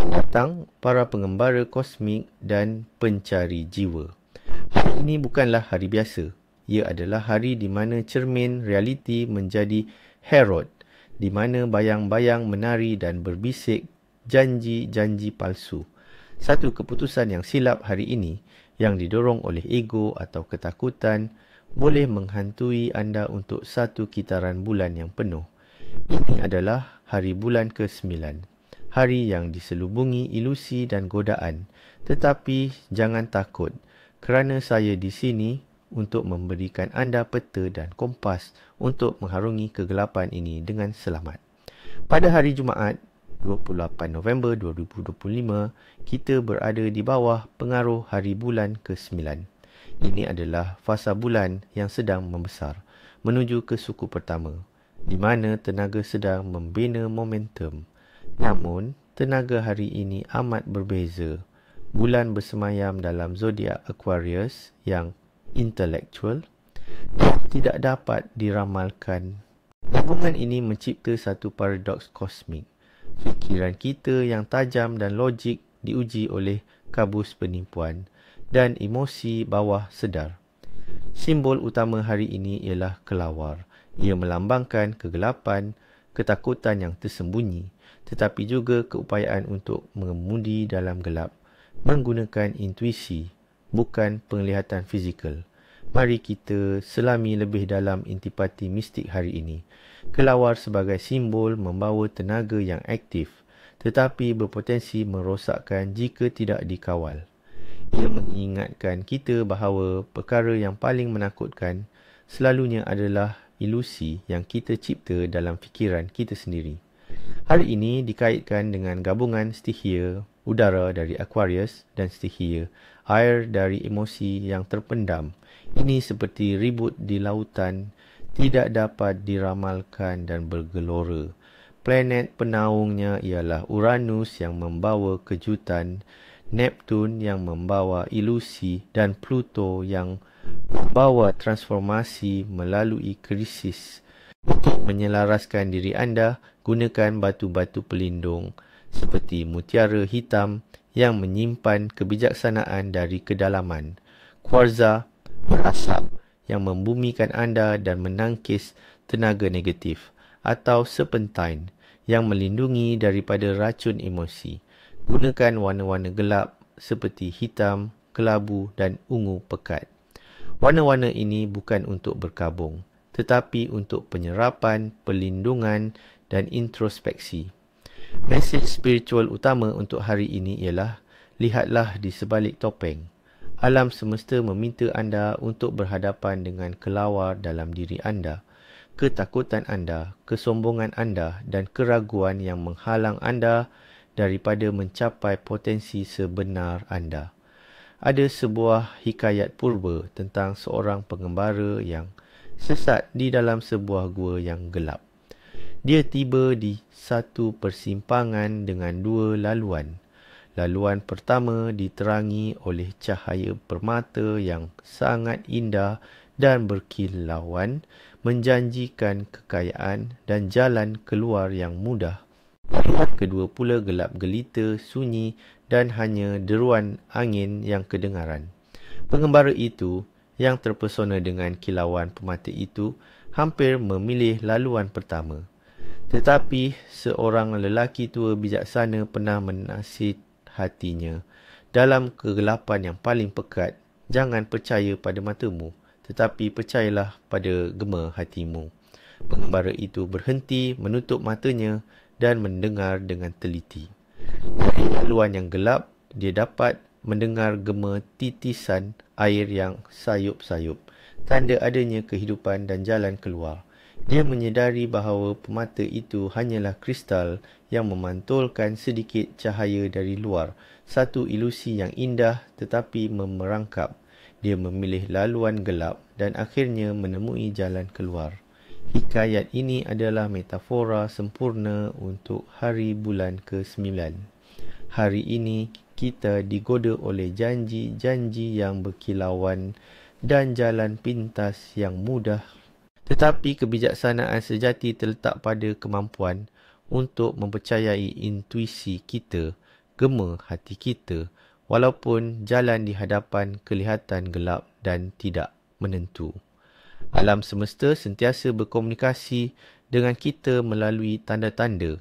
Datang para pengembara kosmik dan pencari jiwa. Hari ini bukanlah hari biasa. Ia adalah hari di mana cermin realiti menjadi Herod, di mana bayang-bayang menari dan berbisik janji-janji palsu. Satu keputusan yang silap hari ini, yang didorong oleh ego atau ketakutan, boleh menghantui anda untuk satu kitaran bulan yang penuh. Ini adalah hari bulan ke-9. Hari yang diselubungi ilusi dan godaan. Tetapi jangan takut, kerana saya di sini untuk memberikan anda peta dan kompas untuk mengharungi kegelapan ini dengan selamat. Pada hari Jumaat, 28 November 2025, kita berada di bawah pengaruh hari bulan ke-9. Ini adalah fasa bulan yang sedang membesar, menuju ke suku pertama, di mana tenaga sedang membina momentum. Namun, tenaga hari ini amat berbeza. Bulan bersemayam dalam zodiak Aquarius yang intelektual, yang tidak dapat diramalkan. Hubungan ini mencipta satu paradoks kosmik. Fikiran kita yang tajam dan logik diuji oleh kabus penipuan dan emosi bawah sedar. Simbol utama hari ini ialah kelawar. Ia melambangkan kegelapan, ketakutan yang tersembunyi, tetapi juga keupayaan untuk mengemudi dalam gelap, menggunakan intuisi, bukan penglihatan fizikal. Mari kita selami lebih dalam intipati mistik hari ini. Kelawar sebagai simbol membawa tenaga yang aktif, tetapi berpotensi merosakkan jika tidak dikawal. Ia mengingatkan kita bahawa perkara yang paling menakutkan selalunya adalah ilusi yang kita cipta dalam fikiran kita sendiri. Hari ini dikaitkan dengan gabungan stihia udara dari Aquarius dan stihia air dari emosi yang terpendam. Ini seperti ribut di lautan, tidak dapat diramalkan dan bergelora. Planet penaungnya ialah Uranus yang membawa kejutan, Neptun yang membawa ilusi dan Pluto yang membawa transformasi melalui krisis. Untuk menyelaraskan diri anda, gunakan batu-batu pelindung seperti mutiara hitam yang menyimpan kebijaksanaan dari kedalaman, kuarza berasap yang membumikan anda dan menangkis tenaga negatif, atau serpentine yang melindungi daripada racun emosi. Gunakan warna-warna gelap seperti hitam, kelabu dan ungu pekat. Warna-warna ini bukan untuk berkabung, tetapi untuk penyerapan, perlindungan dan introspeksi. Mesej spiritual utama untuk hari ini ialah, lihatlah di sebalik topeng. Alam semesta meminta anda untuk berhadapan dengan kelawar dalam diri anda, ketakutan anda, kesombongan anda dan keraguan yang menghalang anda daripada mencapai potensi sebenar anda. Ada sebuah hikayat purba tentang seorang pengembara yang sesat di dalam sebuah gua yang gelap. Dia tiba di satu persimpangan dengan dua laluan. Laluan pertama diterangi oleh cahaya permata yang sangat indah dan berkilauan, menjanjikan kekayaan dan jalan keluar yang mudah. Laluan kedua pula gelap gelita, sunyi dan hanya deruan angin yang kedengaran. Pengembara itu, yang terpesona dengan kilauan permata itu, hampir memilih laluan pertama. Tetapi seorang lelaki tua bijaksana pernah menasihatinya, dalam kegelapan yang paling pekat, jangan percaya pada matamu, tetapi percayalah pada gema hatimu. Pengembara itu berhenti, menutup matanya dan mendengar dengan teliti. Dari laluan yang gelap, dia dapat mendengar gema titisan air yang sayup-sayup, tanda adanya kehidupan dan jalan keluar. Dia menyedari bahawa permata itu hanyalah kristal yang memantulkan sedikit cahaya dari luar, satu ilusi yang indah tetapi memerangkap. Dia memilih laluan gelap dan akhirnya menemui jalan keluar. Hikayat ini adalah metafora sempurna untuk hari bulan ke-9. Hari ini kita digoda oleh janji-janji yang berkilauan dan jalan pintas yang mudah. Tetapi kebijaksanaan sejati terletak pada kemampuan untuk mempercayai intuisi kita, gema hati kita walaupun jalan di hadapan kelihatan gelap dan tidak menentu. Alam semesta sentiasa berkomunikasi dengan kita melalui tanda-tanda,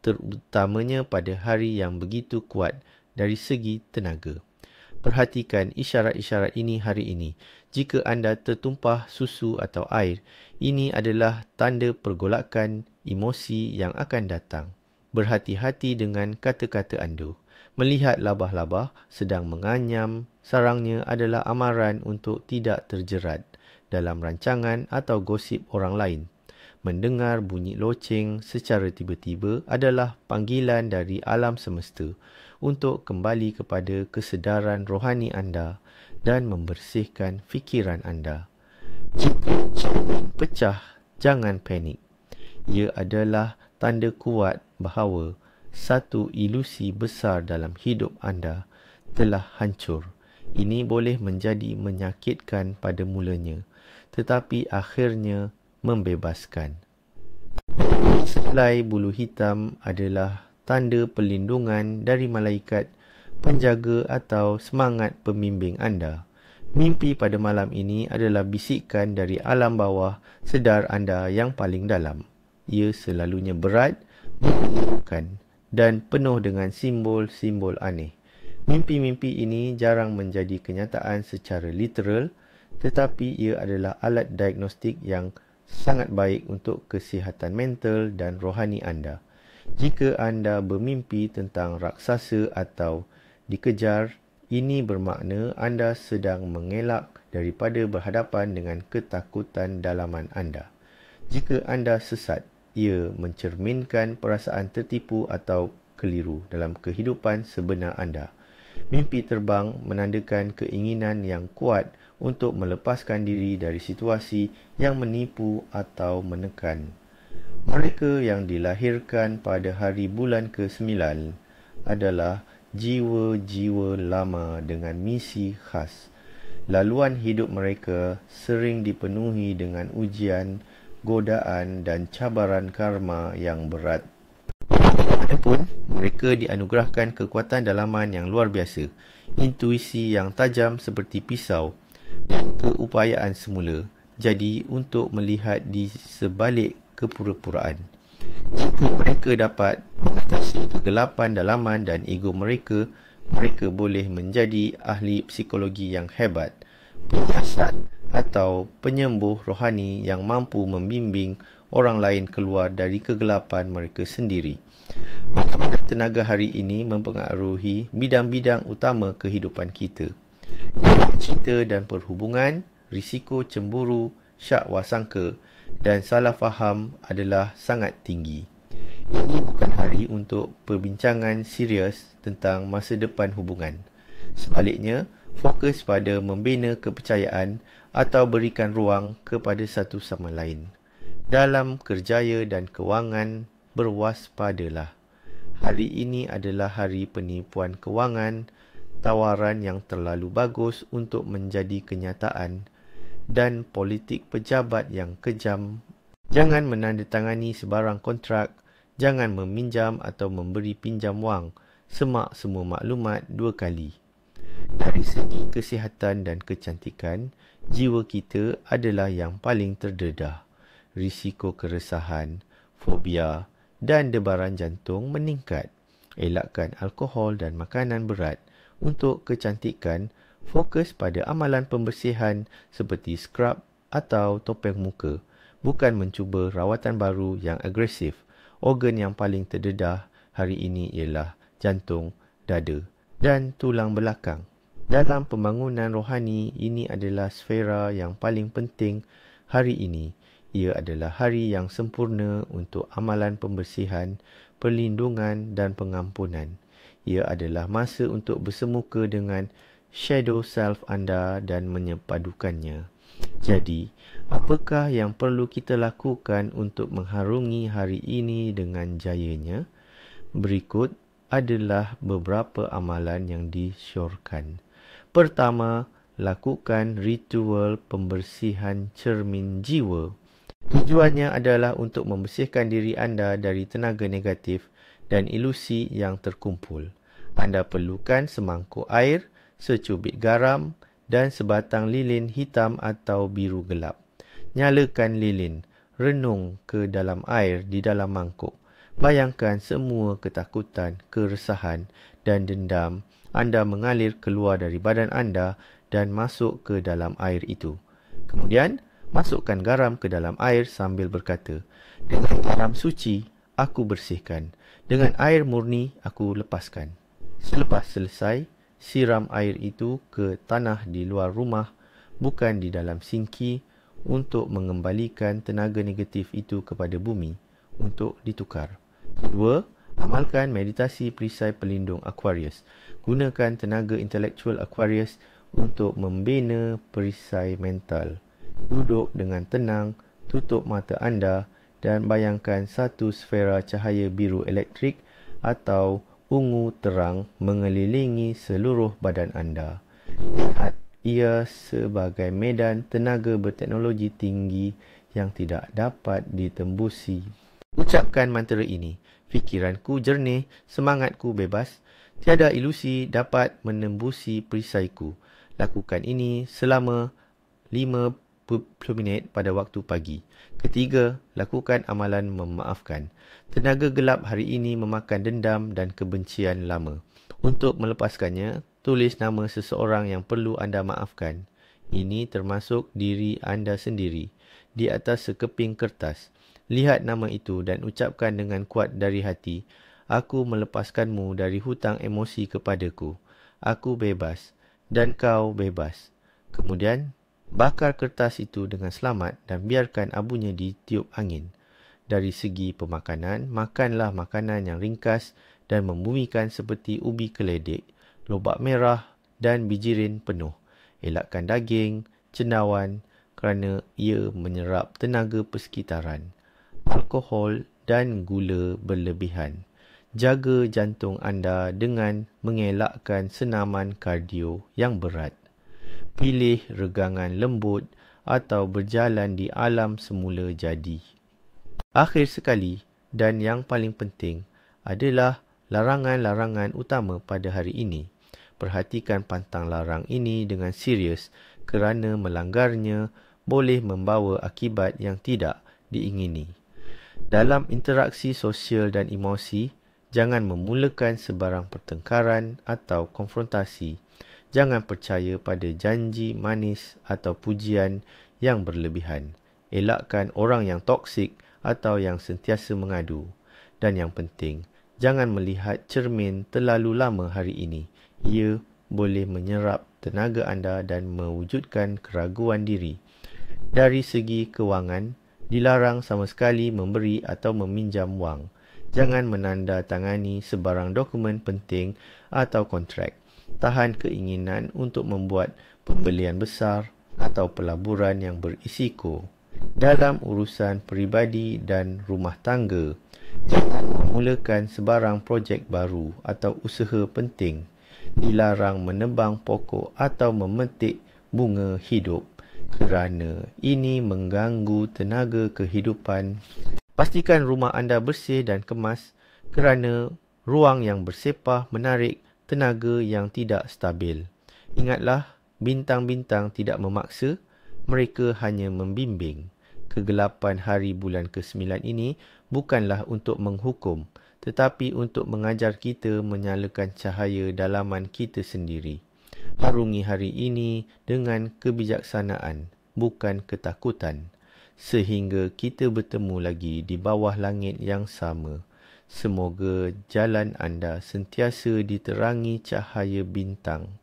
terutamanya pada hari yang begitu kuat dari segi tenaga. Perhatikan isyarat-isyarat ini hari ini. Jika anda tertumpah susu atau air, ini adalah tanda pergolakan emosi yang akan datang. Berhati-hati dengan kata-kata anda. Melihat labah-labah sedang menganyam sarangnya adalah amaran untuk tidak terjerat dalam rancangan atau gosip orang lain. Mendengar bunyi loceng secara tiba-tiba adalah panggilan dari alam semesta untuk kembali kepada kesedaran rohani anda dan membersihkan fikiran anda. Jika cermin pecah, jangan panik. Ia adalah tanda kuat bahawa satu ilusi besar dalam hidup anda telah hancur. Ini boleh menjadi menyakitkan pada mulanya, tetapi akhirnya membebaskan. Selai bulu hitam adalah tanda perlindungan dari malaikat penjaga atau semangat pembimbing anda. Mimpi pada malam ini adalah bisikan dari alam bawah sedar anda yang paling dalam. Ia selalunya berat, menakutkan dan penuh dengan simbol-simbol aneh. Mimpi-mimpi ini jarang menjadi kenyataan secara literal, tetapi ia adalah alat diagnostik yang sangat baik untuk kesihatan mental dan rohani anda. Jika anda bermimpi tentang raksasa atau dikejar, ini bermakna anda sedang mengelak daripada berhadapan dengan ketakutan dalaman anda. Jika anda sesat, ia mencerminkan perasaan tertipu atau keliru dalam kehidupan sebenar anda. Mimpi terbang menandakan keinginan yang kuat untuk melepaskan diri dari situasi yang menipu atau menekan. Mereka yang dilahirkan pada hari bulan ke-9 adalah jiwa-jiwa lama dengan misi khas. Laluan hidup mereka sering dipenuhi dengan ujian, godaan dan cabaran karma yang berat. Walaupun mereka dianugerahkan kekuatan dalaman yang luar biasa, intuisi yang tajam seperti pisau, dan keupayaan semula jadi untuk melihat di sebalik kepura-puraan. Jika mereka dapat mengatasi kegelapan dalaman dan ego mereka, mereka boleh menjadi ahli psikologi yang hebat, penyiasat atau penyembuh rohani yang mampu membimbing orang lain keluar dari kegelapan mereka sendiri. Bagaimana tenaga hari ini mempengaruhi bidang-bidang utama kehidupan kita. Cinta dan perhubungan, risiko cemburu, syak wasangka dan salah faham adalah sangat tinggi. Ini bukan hari untuk perbincangan serius tentang masa depan hubungan. Sebaliknya, fokus pada membina kepercayaan atau berikan ruang kepada satu sama lain. Dalam kerjaya dan kewangan, berwaspadalah. Hari ini adalah hari penipuan kewangan, tawaran yang terlalu bagus untuk menjadi kenyataan, dan politik pejabat yang kejam. Jangan menandatangani sebarang kontrak, jangan meminjam atau memberi pinjam wang. Semak semua maklumat 2 kali. Dari segi kesihatan dan kecantikan, jiwa kita adalah yang paling terdedah. Risiko keresahan, fobia dan debaran jantung meningkat. Elakkan alkohol dan makanan berat. Untuk kecantikan, fokus pada amalan pembersihan seperti scrub atau topeng muka, bukan mencuba rawatan baru yang agresif. Organ yang paling terdedah hari ini ialah jantung, dada dan tulang belakang. Dalam pembangunan rohani, ini adalah sfera yang paling penting hari ini. Ia adalah hari yang sempurna untuk amalan pembersihan, perlindungan dan pengampunan. Ia adalah masa untuk bersemuka dengan shadow self anda dan menyepadukannya. Jadi, apakah yang perlu kita lakukan untuk mengharungi hari ini dengan jayanya? Berikut adalah beberapa amalan yang disyorkan. Pertama, lakukan ritual pembersihan cermin jiwa. Tujuannya adalah untuk membersihkan diri anda dari tenaga negatif dan ilusi yang terkumpul. Anda perlukan semangkuk air, secubit garam dan sebatang lilin hitam atau biru gelap. Nyalakan lilin, renung ke dalam air di dalam mangkuk. Bayangkan semua ketakutan, keresahan dan dendam anda mengalir keluar dari badan anda dan masuk ke dalam air itu. Kemudian, masukkan garam ke dalam air sambil berkata, "Dengan garam suci, aku bersihkan. Dengan air murni, aku lepaskan." Selepas selesai, siram air itu ke tanah di luar rumah, bukan di dalam sinki, untuk mengembalikan tenaga negatif itu kepada bumi untuk ditukar. Kedua, amalkan meditasi perisai pelindung Aquarius. Gunakan tenaga intelektual Aquarius untuk membina perisai mental. Duduk dengan tenang, tutup mata anda dan bayangkan satu sfera cahaya biru elektrik atau ungu terang mengelilingi seluruh badan anda. Lihat ia sebagai medan tenaga berteknologi tinggi yang tidak dapat ditembusi. Ucapkan mantra ini. Fikiranku jernih, semangatku bebas. Tiada ilusi dapat menembusi perisaiku. Lakukan ini selama 50 minit pada waktu pagi. Ketiga, lakukan amalan memaafkan. Tenaga gelap hari ini memakan dendam dan kebencian lama. Untuk melepaskannya, tulis nama seseorang yang perlu anda maafkan. Ini termasuk diri anda sendiri. Di atas sekeping kertas. Lihat nama itu dan ucapkan dengan kuat dari hati, "Aku melepaskanmu dari hutang emosi kepadaku. Aku bebas dan kau bebas." Kemudian, bakar kertas itu dengan selamat dan biarkan abunya ditiup angin. Dari segi pemakanan, makanlah makanan yang ringkas dan membumikan seperti ubi keledek, lobak merah dan bijirin penuh. Elakkan daging, cendawan kerana ia menyerap tenaga persekitaran. Alkohol dan gula berlebihan. Jaga jantung anda dengan mengelakkan senaman kardio yang berat. Pilih regangan lembut atau berjalan di alam semula jadi. Akhir sekali dan yang paling penting adalah larangan-larangan utama pada hari ini. Perhatikan pantang larang ini dengan serius kerana melanggarnya boleh membawa akibat yang tidak diingini. Dalam interaksi sosial dan emosi, jangan memulakan sebarang pertengkaran atau konfrontasi. Jangan percaya pada janji manis atau pujian yang berlebihan. Elakkan orang yang toksik atau yang sentiasa mengadu. Dan yang penting, jangan melihat cermin terlalu lama hari ini. Ia boleh menyerap tenaga anda dan mewujudkan keraguan diri. Dari segi kewangan, dilarang sama sekali memberi atau meminjam wang. Jangan menandatangani sebarang dokumen penting atau kontrak. Tahan keinginan untuk membuat pembelian besar atau pelaburan yang berisiko. Dalam urusan peribadi dan rumah tangga, jangan memulakan sebarang projek baru atau usaha penting. Dilarang menebang pokok atau memetik bunga hidup kerana ini mengganggu tenaga kehidupan. Pastikan rumah anda bersih dan kemas kerana ruang yang bersepah menarik tenaga yang tidak stabil. Ingatlah, bintang-bintang tidak memaksa, mereka hanya membimbing. Kegelapan hari bulan ke-9 ini bukanlah untuk menghukum, tetapi untuk mengajar kita menyalakan cahaya dalaman kita sendiri. Harungi hari ini dengan kebijaksanaan, bukan ketakutan, sehingga kita bertemu lagi di bawah langit yang sama. Semoga jalan anda sentiasa diterangi cahaya bintang.